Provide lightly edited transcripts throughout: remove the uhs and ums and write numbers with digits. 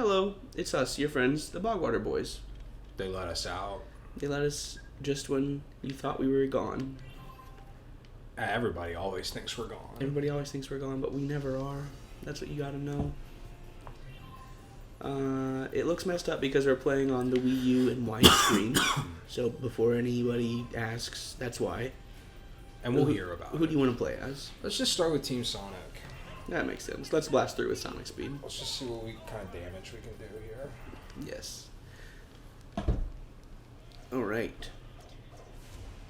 Hello, it's us, your friends, the Bogwater boys. They let us out. They let us just when you thought we were gone. Everybody always thinks we're gone. Everybody always thinks we're gone, but we never are. That's what you gotta know. It looks messed up because we're playing on the Wii U and widescreen. So before anybody asks, that's why. And we'll hear about it. Who do you want to play as? Let's just start with Team Sonic. That makes sense. Let's blast through with Sonic speed. Let's just see what kind of damage we can do here. Yes. Alright.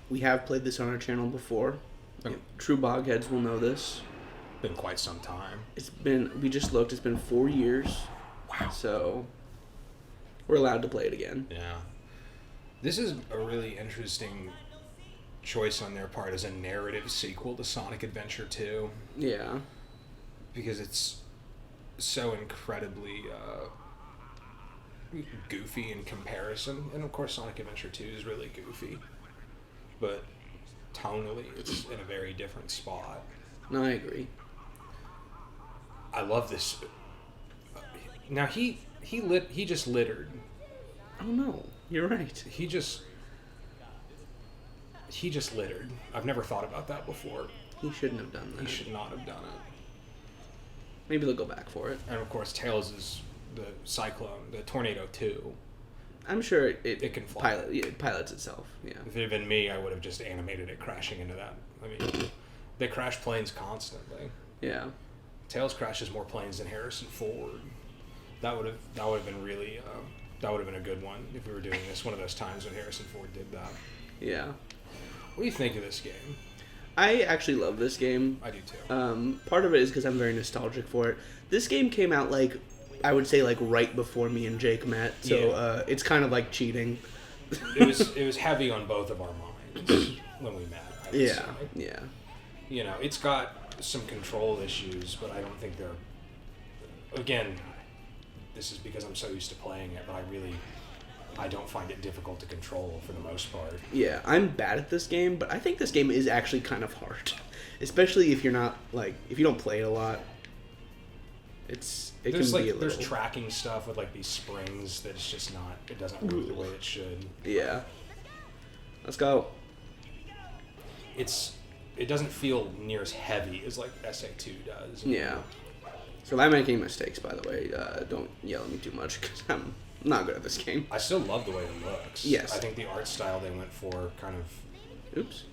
We have played this on our channel before. True Bogheads will know this. Been quite some time. We just looked, it's been 4 years. Wow. So, we're allowed to play it again. Yeah. This is a really interesting choice on their part as a narrative sequel to Sonic Adventure 2. Yeah. Because it's so incredibly goofy in comparison. And of course Sonic Adventure 2 is really goofy. But tonally, it's in a very different spot. No, I agree. I love this. Now he just littered. Oh no, you're right. He just littered. I've never thought about that before. He shouldn't have done that. He should not have done it. Maybe they'll go back for it. And of course, Tails is the Cyclone, the Tornado 2. I'm sure It can fly. it pilots itself. Yeah. If it had been me, I would have just animated it crashing into that. I mean, they crash planes constantly. Yeah. Tails crashes more planes than Harrison Ford. That would have been really that would have been a good one if we were doing this one of those times when Harrison Ford did that. Yeah. What do you think of this game? I actually love this game. I do too. Part of it is because I'm very nostalgic for it. This game came out I would say right before me and Jake met, so Yeah. it's kind of like cheating. It was heavy on both of our minds when we met. I would say. Yeah. You know, it's got some control issues, but I don't think they're. Again, this is because I'm so used to playing it, but I don't find it difficult to control for the most part. Yeah, I'm bad at this game, but I think this game is actually kind of hard, especially if you're not if you don't play it a lot. It can be a little. There's tracking stuff with these springs that it's just not. It doesn't work the way it should. Yeah. Let's go. It doesn't feel near as heavy as SA2 does. Yeah. So if I'm making mistakes, by the way, don't yell at me too much because I'm not good at this game. I still love the way it looks. Yes. I think the art style they went for kind of. Oops.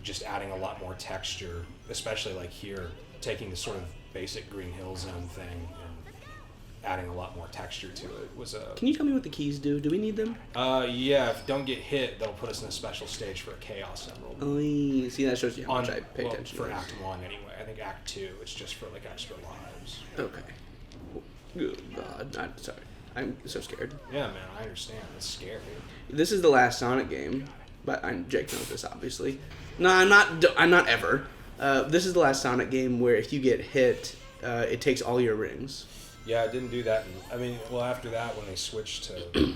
Just adding a lot more texture, especially here, taking the sort of basic Green Hill Zone thing and adding a lot more texture to it was a. Can you tell me what the keys do? Do we need them? Yeah. If don't get hit, they'll put us in a special stage for a Chaos Emerald. Oh, see, that shows you how much I pay attention. For Act 1 anyway. I think Act 2, it's just for extra lives. Okay. Good God. I'm sorry. I'm so scared. Yeah, man, I understand. It's scary. This is the last Sonic game, but Jake knows this, obviously. No, I'm not ever. This is the last Sonic game where if you get hit, it takes all your rings. Yeah, I didn't do that. After that, when they switched to...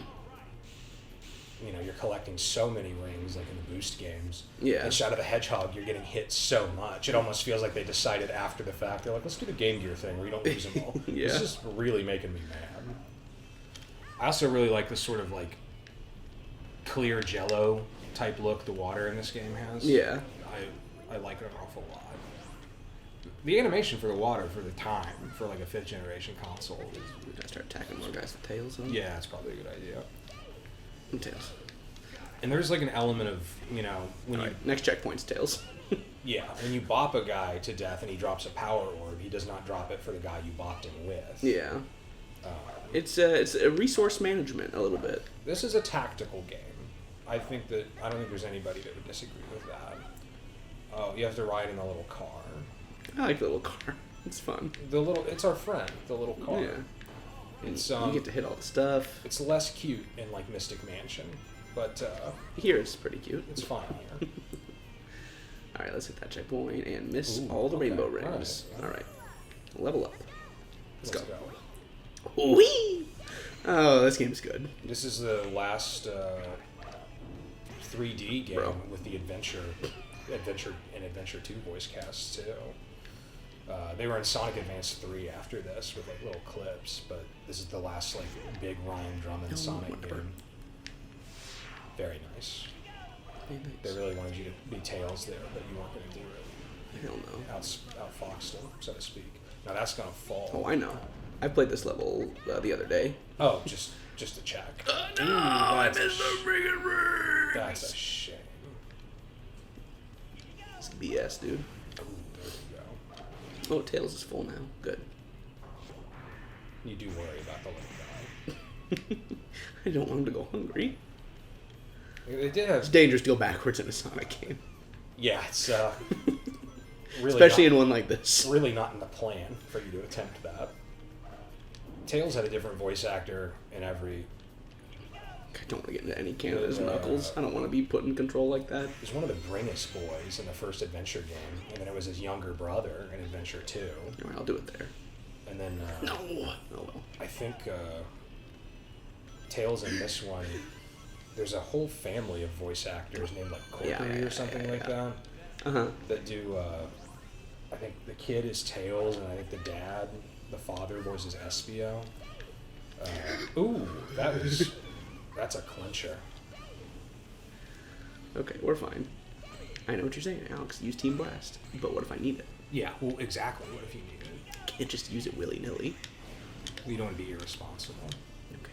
you're collecting so many rings, in the boost games. Yeah. In Shadow the Hedgehog, you're getting hit so much. It almost feels like they decided after the fact. They're like, let's do the Game Gear thing where you don't lose them all. Yeah. This is really making me mad. I also really like the sort of, clear Jell-O type look the water in this game has. Yeah. I like it an awful lot. The animation for the water for the time, for a 5th generation console is... We gotta start attacking more guys with tails on. Yeah, it's probably a good idea. Tails. And there's an element of, when next checkpoint's tails. Yeah, when you bop a guy to death and he drops a power orb, he does not drop it for the guy you bopped him with. Yeah. It's a resource management a little bit. This is a tactical game. I don't think there's anybody that would disagree with that. Oh, you have to ride in a little car. I like the little car. It's fun. It's our friend, the little car. Yeah. It's you get to hit all the stuff. It's less cute in Mystic Mansion, but here it's pretty cute. It's fine here. All right, let's hit that checkpoint and miss all the rainbow rings. All right. Level up. Let's go. Whee! Oh, this game's good. This is the last 3D game with the Adventure and Adventure 2 voice casts too. They were in Sonic Advance 3 after this with like little clips, but this is the last like big Ryan Drummond Sonic game. Very nice. Very nice. They really wanted you to be Tails there, but you weren't going to do it. Hell no. Outfoxed them, so to speak. Now that's going to fall. Oh, I know. I played this level the other day. Oh, just to check. No, I missed the friggin' ring. That's a shame. It's BS, dude. Ooh, there we go. Oh, Tails is full now. Good. You do worry about the little guy. I don't want him to go hungry. They did have... It's dangerous to go backwards in a Sonic game. Yeah, it's really especially not, in one like this. really not in the plan for you to attempt that. Tails had a different voice actor in every... I don't want to get into any Canada's Knuckles. I don't want to be put in control like that. It was one of the Bringus boys in the first Adventure game, and then it was his younger brother in Adventure 2. All right, I'll do it there. And then... No! Oh, well. I think Tails in this one, there's a whole family of voice actors named like Corkery or something like that. Uh-huh. That do, I think the kid is Tails, and I think the dad, the father, voices Espio. Ooh, that's a clincher. Okay, we're fine. I know what you're saying, Alex. Use Team Blast. But what if I need it? Yeah, well, exactly. What if you need it? Can't just use it willy-nilly. You don't want to be irresponsible. Okay.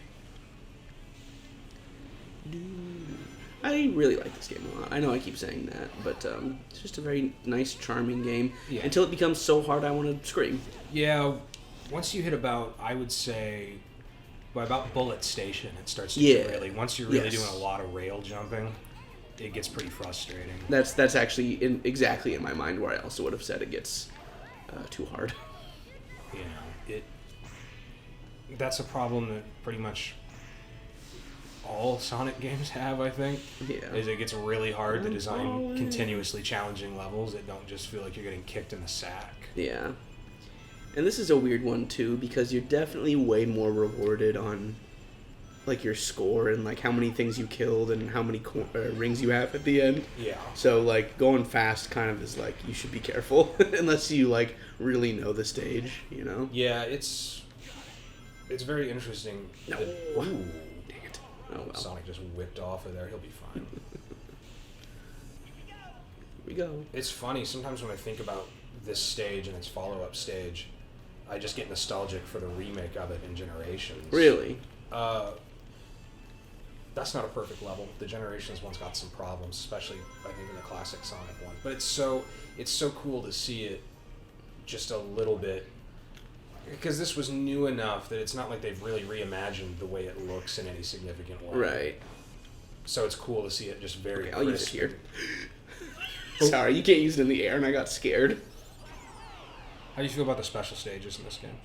I really like this game a lot. I know I keep saying that, but it's just a very nice, charming game. Yeah. Until it becomes so hard I want to scream. Yeah, once you hit about, I would say, by about Bullet Station, it starts to get really, once you're really doing a lot of rail jumping, it gets pretty frustrating. That's actually exactly in my mind where I also would have said it gets too hard. You know, that's a problem that pretty much all Sonic games have, I think. Yeah. Is it gets really hard to design continuously challenging levels that don't just feel like you're getting kicked in the sack. Yeah. And this is a weird one too, because you're definitely way more rewarded on like your score and like how many things you killed and how many rings you have at the end. Yeah. So like going fast kind of is like you should be careful unless you like really know the stage, you know? Yeah, it's very interesting. No. Ooh. Dang it. Oh well. Sonic just whipped off of there. He'll be fine. Here we go. It's funny sometimes when I think about this stage and its follow-up stage, I just get nostalgic for the remake of it in Generations. Really? That's not a perfect level. The Generations one's got some problems, especially I think in the classic Sonic one. But it's so cool to see it just a little bit, because this was new enough that it's not like they've really reimagined the way it looks in any significant way. Right. So it's cool to see it just very Okay, I'll use it crisp. here. Sorry, you can't use it in the air and I got scared. How do you feel about the special stages in this game?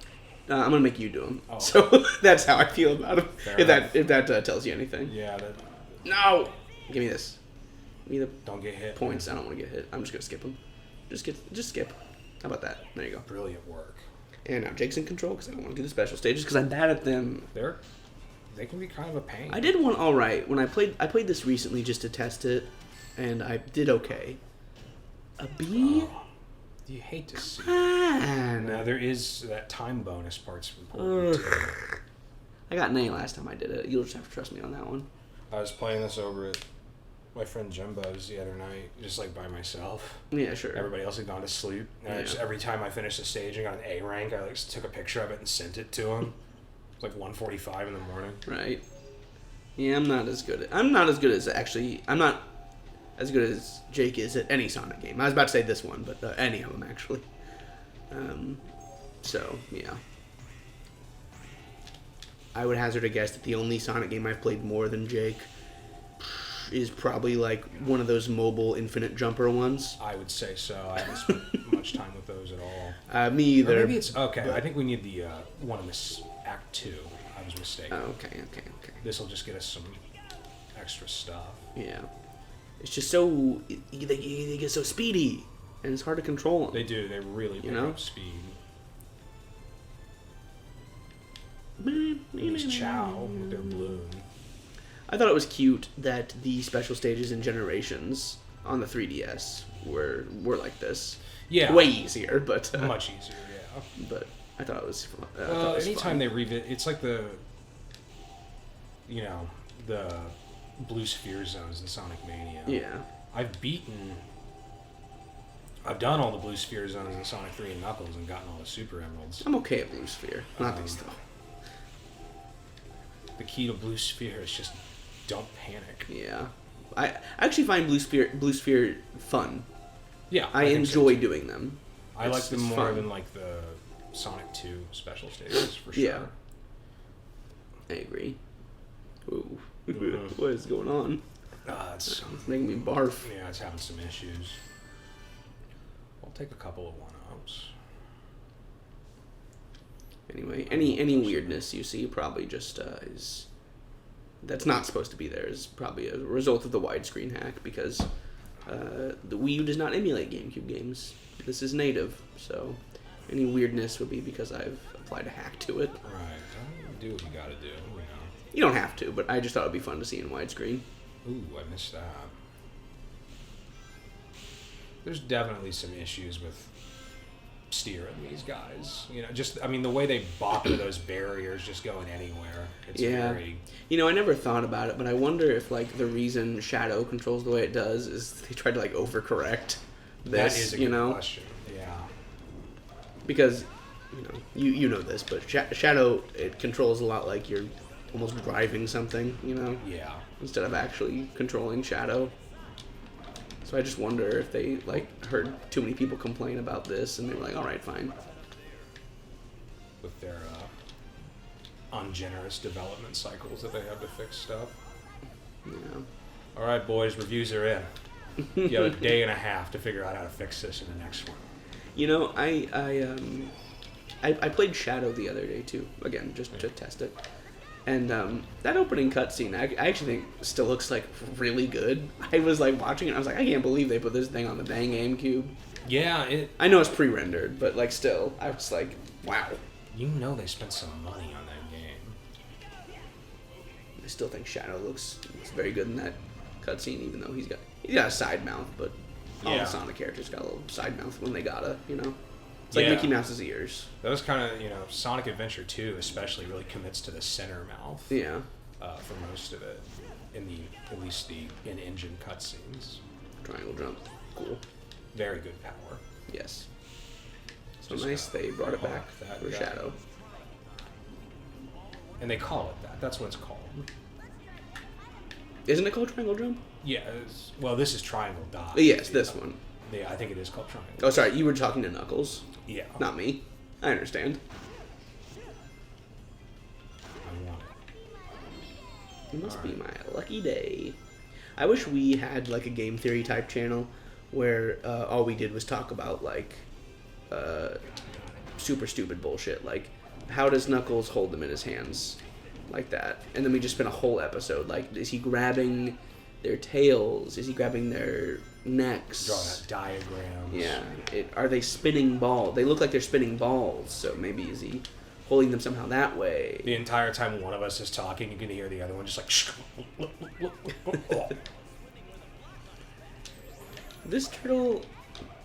I'm gonna make you do them. Oh. So that's how I feel about them. Fair If that tells you anything. Yeah. No. Give me this. Give me the Don't get hit. points. I don't want to get hit. I'm just gonna skip them. Just skip. How about that? There you go. Brilliant work. And now Jake's in control because I don't want to do the special stages because I'm bad at them. They can be kind of a pain. I did one all right when I played this recently just to test it, and I did okay. A B. Oh, you hate to see. Man. Now there is that time bonus part's important too. I got an A last time I did it. You'll just have to trust me on that one. I was playing this over at my friend Jumbo's the other night, just like by myself. Yeah, sure. Everybody else had gone to sleep. And I just, every time I finished a stage and got an A rank, I like took a picture of it and sent it to him. It was like 1:45 in the morning. Right. Yeah, I'm not as good as Jake is at any Sonic game. I was about to say this one, but any of them actually. So yeah. I would hazard a guess that the only Sonic game I've played more than Jake is probably like one of those mobile infinite jumper ones. I would say so. I haven't spent much time with those at all. Me either. Or maybe it's okay. But I think we need the one in this Act 2. I was mistaken. Oh, okay. This will just get us some extra stuff. Yeah. It's just so they get so speedy, and it's hard to control them. They do. They really pick up speed. There's Chow with their balloon. I thought it was cute that the special stages in Generations on the 3DS were like this. Yeah. Way easier, but Much easier, yeah. But I thought it was fun. Anytime they revisit, it's like the blue sphere zones in Sonic Mania. Yeah. I've done all the blue sphere zones in Sonic 3 and Knuckles and gotten all the Super Emeralds. I'm okay at blue sphere. Not these though. The key to blue sphere is just don't panic. Yeah. I actually find blue sphere fun. Yeah. I enjoy doing them. I like them more than like the Sonic 2 special stages for sure. Yeah. I agree. Ooh. What is going on? It's making me barf. Yeah, it's having some issues. I'll take a couple of 1-ups. Anyway, any weirdness you see probably just is that's not supposed to be there is probably a result of the widescreen hack because the Wii U does not emulate GameCube games. This is native, so any weirdness would be because I've applied a hack to it. Right. Do what you gotta do. You don't have to, but I just thought it'd be fun to see in widescreen. Ooh, I missed that. There's definitely some issues with steering these guys. The way they bop into those barriers just going anywhere. It's very... I never thought about it, but I wonder if, like, the reason Shadow controls the way it does is they tried to, like, overcorrect this, That is a good question. Yeah. Because, you know this, but Shadow, it controls a lot like you're almost driving something, Yeah. instead of actually controlling Shadow. So I just wonder if they, like, heard too many people complain about this, and they were like, all right, fine. With their ungenerous development cycles that they have to fix stuff. Yeah. All right, boys, reviews are in. You have a day and a half to figure out how to fix this in the next one. I played Shadow the other day, too, again, just to test it. And that opening cutscene, I actually think still looks like really good. I was like watching it, I was like, I can't believe they put this thing on the dang GameCube. Yeah, I know it's pre-rendered, but like still, I was like, wow. They spent some money on that game. I still think Shadow looks very good in that cutscene, even though he's got a side mouth, but all the Sonic characters got a little side mouth when they gotta, It's like Mickey Mouse's ears. That was kind of, Sonic Adventure 2 especially really commits to the center mouth. Yeah. For most of it, at least the in-engine cutscenes. Triangle jump, cool. Very good power. Yes. So nice they brought it back for Shadow. And they call it that. That's what it's called. Isn't it called Triangle Jump? Yeah. This is Triangle Dive. Yes, this one. Yeah, I think it is called Triangle. Oh, sorry, you were talking to Knuckles. Yeah. Not me. I understand. I want it. It must be my lucky day. I wish we had like a game theory type channel where all we did was talk about like super stupid bullshit, like how does Knuckles hold them in his hands like that, and then we just spent a whole episode like, is he grabbing their tails, is he grabbing their necks, drawing out diagrams. Yeah, are they spinning balls? They look like they're spinning balls, so maybe is he holding them somehow that way? The entire time one of us is talking, you can hear the other one just like This turtle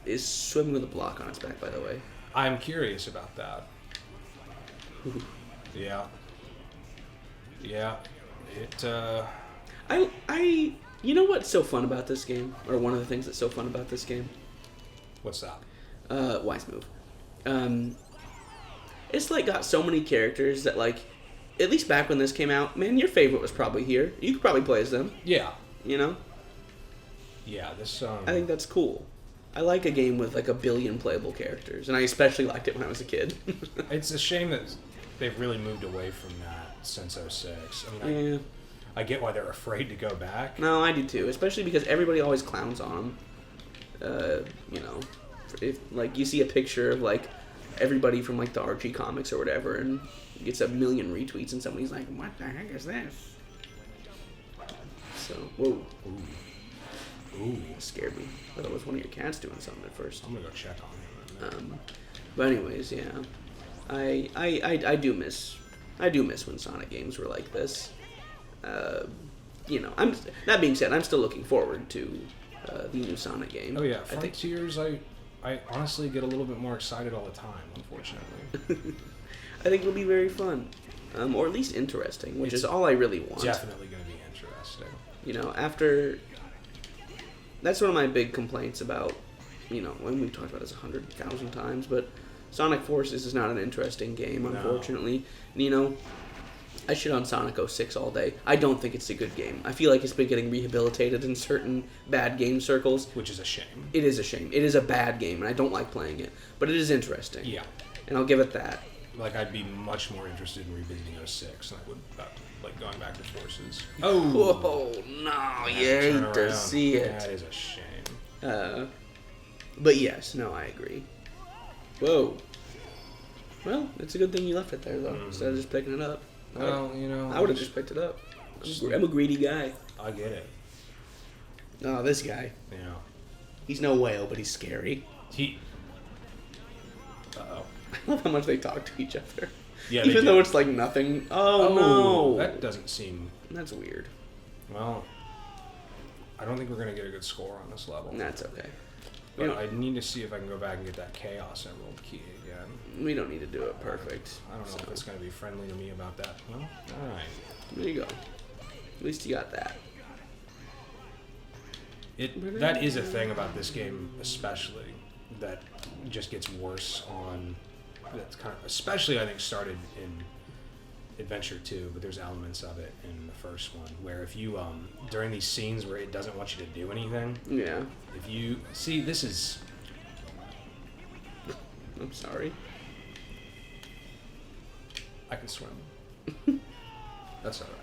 is swimming with a block on its back, by the way. I'm curious about that. Yeah. Yeah. You know what's so fun about this game? Or one of the things that's so fun about this game? What's that? Wise move. It's like got so many characters that like, at least back when this came out, man, your favorite was probably here. You could probably play as them. Yeah. Yeah, this I think that's cool. I like a game with like 1 billion playable characters, and I especially liked it when I was a kid. It's a shame that they've really moved away from that since 06. I get why they're afraid to go back. No, I do too, especially because everybody always clowns on them. If like you see a picture of like everybody from like the Archie comics or whatever, and it gets 1 million retweets, and somebody's like, "What the heck is this?" So, whoa. Ooh, that scared me. I thought it was one of your cats doing something at first. I'm gonna go check on him. But anyways, yeah, I do miss when Sonic games were like this. That being said, I'm still looking forward to the new Sonic game. Oh yeah, I think Frontiers. I honestly get a little bit more excited all the time. Unfortunately, I think it'll be very fun, or at least interesting, which is all I really want. definitely going to be interesting. You know, after that's one of my big complaints about. You know, when we've talked about this 100,000 times, but Sonic Forces is not an interesting game, unfortunately. And, you know, I shit on Sonic 06 all day. I don't think it's a good game. I feel like it's been getting rehabilitated in certain bad game circles. Which is a shame. It is a shame. It is a bad game, and I don't like playing it. But it is interesting. Yeah. And I'll give it that. Like, I'd be much more interested in revisiting 06 than I would about, like, going back to Forces. Oh! Whoa, no, you hate to see it. That is a shame. But yes, no, I agree. Whoa. Well, it's a good thing you left it there, though, instead of just picking it up. Well, you know... I would have just picked it up. I'm a greedy guy. I get it. Oh, this guy. Yeah. He's no whale, but he's scary. Uh-oh. I love how much they talk to each other. Yeah, Even though it's like nothing. Oh, no. That doesn't seem... That's weird. Well, I don't think we're going to get a good score on this level. That's okay. But I need to see if I can go back and get that Chaos Emerald key again. We don't need to do it perfect. I don't know if it's going to be friendly to me about that. Well, alright. There you go. At least you got that. That is a thing about this game, especially, that just gets worse on... That's kind of... Especially, I think, started in Adventure 2, but there's elements of it in the first one, where if you, during these scenes where it doesn't want you to do anything... Yeah. If you... See, this is... I'm sorry. I can swim. That's alright.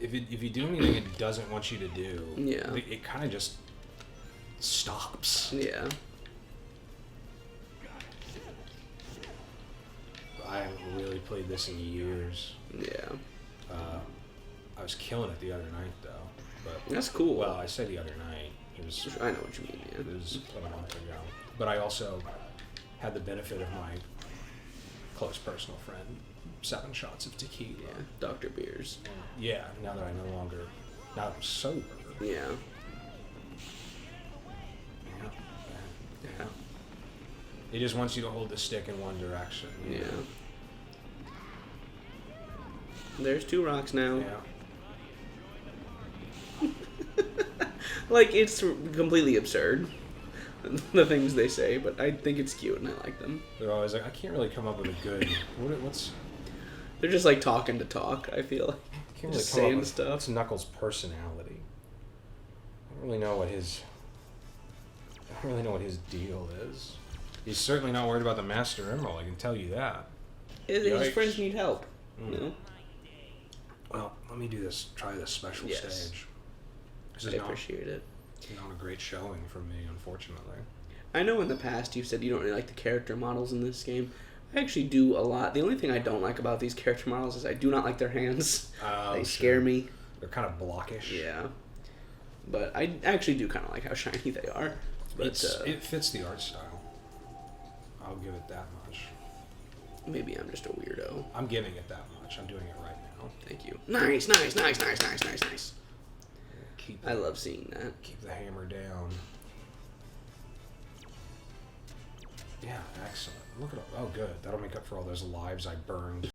If you do anything it doesn't want you to do, yeah, it kind of just stops. Yeah. I haven't really played this in years. Yeah. I was killing it the other night, though. But that's cool. Well, I say the other night. It was... I know what you mean, yeah. It was a month ago. But I also had the benefit of my close personal friend, 7 shots of tequila. Yeah, Dr. Beers. And yeah, now that I no longer... Now that I'm sober. Yeah. Yeah. It just wants you to hold the stick in one direction. Yeah. There's 2 rocks now. Yeah. Like, it's completely absurd, the things they say, but I think it's cute and I like them. They're always like, I can't really come up with a good... What's... They're just like talking to talk, I feel like. I can't really just come saying up with stuff. What's Knuckles' personality? I don't really know what his... I don't really know what his deal is. He's certainly not worried about the Master Emerald, I can tell you that. His friends need help. You know? Well, let me do this. Try this special stage. I appreciate it. Not a great showing from me, unfortunately. I know in the past you've said you don't really like the character models in this game. I actually do a lot. The only thing I don't like about these character models is I do not like their hands. They scare me. They're kind of blockish. Yeah. But I actually do kind of like how shiny they are. But it fits the art style. I'll give it that much. Maybe I'm just a weirdo. I'm giving it that much. I'm doing it right now. Thank you. Nice. I love seeing that. Keep the hammer down. Yeah, excellent. Look at all. Oh, good. That'll make up for all those lives I burned.